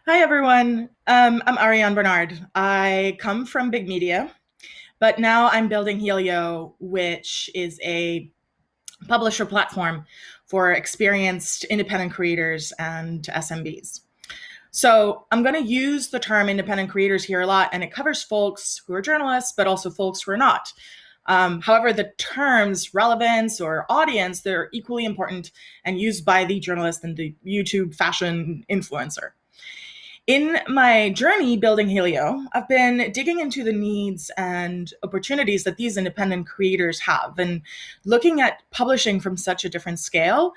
Hi, everyone. I'm Ariane Bernard. I come from big media, but now I'm building Helio, which is a publisher platform for experienced independent creators and SMBs. So I'm going to use the term independent creators here a lot, and it covers folks who are journalists, but also folks who are not. However, the terms relevance or audience, they're equally important and used by the journalist and the YouTube fashion influencer. In my journey building Helio, I've been digging into the needs and opportunities that these independent creators have. And looking at publishing from such a different scale,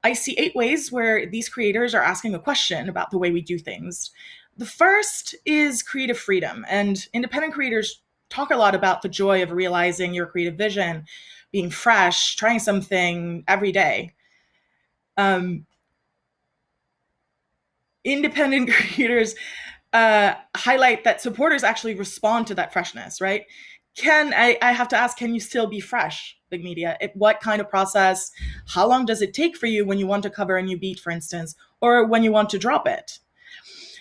I see 8 ways where these creators are asking a question about the way we do things. The first is creative freedom, and independent creators talk a lot about the joy of realizing your creative vision, being fresh, trying something every day. Um, Independent creators highlight that supporters actually respond to that freshness, right? I have to ask, can you still be fresh, big media? What kind of process? How long does it take for you when you want to cover a new beat, for instance, or when you want to drop it?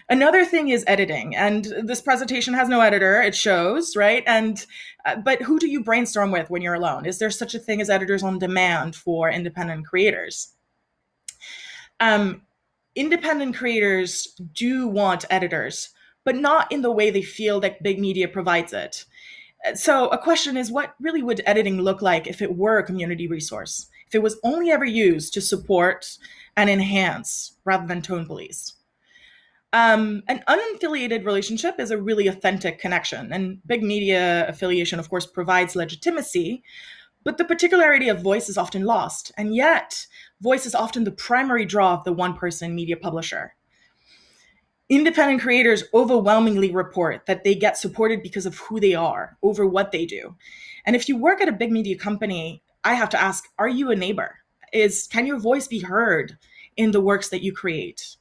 Another thing is editing, and this presentation has no editor. It shows, right? And but who do you brainstorm with when you're alone? Is there such a thing as editors on demand for independent creators? Um, Independent creators do want editors, but not in the way they feel that big media provides it. So, a question is, what really would editing look like if it were a community resource? If it was only ever used to support and enhance rather than tone police? An unaffiliated relationship is a really authentic connection, and big media affiliation, of course, provides legitimacy, but the particularity of voice is often lost, and yet voice is often the primary draw of the one person media publisher. Independent creators overwhelmingly report that they get supported because of who they are over what they do. And if you work at a big media company, I have to ask, are you a neighbor? Can your voice be heard in the works that you create?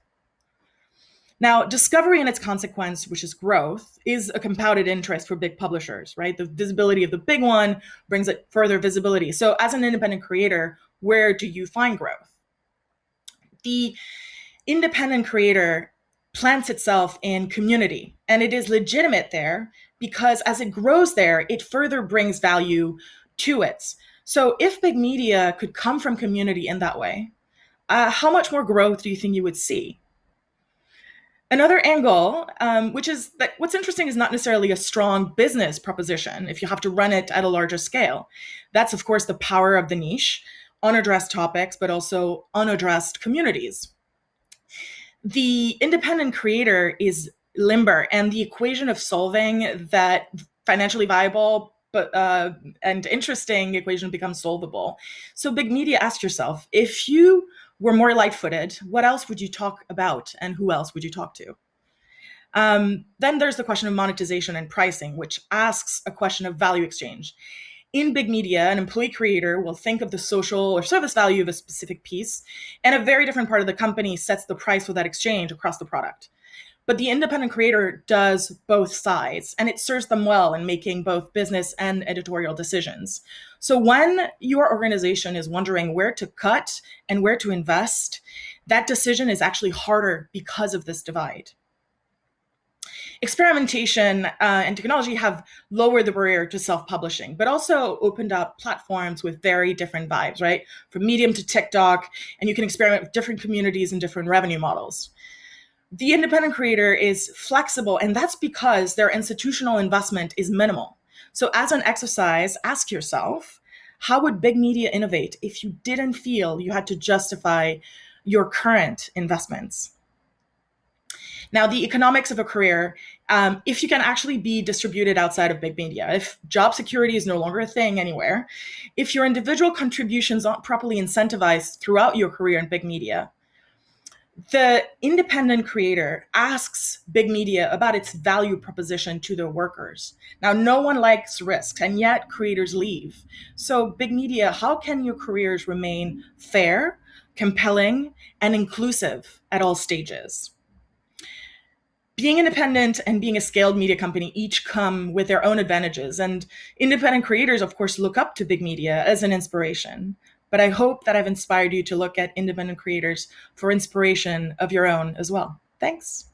Now, discovery and its consequence, which is growth, is a compounded interest for big publishers, right? The visibility of the big one brings it further visibility. So, as an independent creator, where do you find growth? The independent creator plants itself in community, and it is legitimate there because as it grows there, it further brings value to it. So, if big media could come from community in that way, how much more growth do you think you would see? Another angle, which is that what's interesting is not necessarily a strong business proposition if you have to run it at a larger scale. That's, of course, the power of the niche, unaddressed topics, but also unaddressed communities. The independent creator is limber, and the equation of solving that financially viable and interesting equation becomes solvable. So, big media, ask yourself, if you were more light-footed, what else would you talk about, and who else would you talk to? Then there's the question of monetization and pricing, which asks a question of value exchange. In big media, an employee creator will think of the social or service value of a specific piece, and a very different part of the company sets the price for that exchange across the product. But the independent creator does both sides, and it serves them well in making both business and editorial decisions. So when your organization is wondering where to cut and where to invest, that decision is actually harder because of this divide. Experimentation and technology have lowered the barrier to self-publishing, but also opened up platforms with very different vibes, right? From Medium to TikTok, and you can experiment with different communities and different revenue models. The independent creator is flexible, and that's because their institutional investment is minimal. So as an exercise, ask yourself, how would big media innovate if you didn't feel you had to justify your current investments? Now, the economics of a career, if you can actually be distributed outside of big media, if job security is no longer a thing anywhere, if your individual contributions aren't properly incentivized throughout your career in big media, the independent creator asks big media about its value proposition to their workers. Now, no one likes risk, and yet creators leave. So, big media, how can your careers remain fair, compelling, and inclusive at all stages? Being independent and being a scaled media company each come with their own advantages. And independent creators, of course, look up to big media as an inspiration. But I hope that I've inspired you to look at independent creators for inspiration of your own as well. Thanks.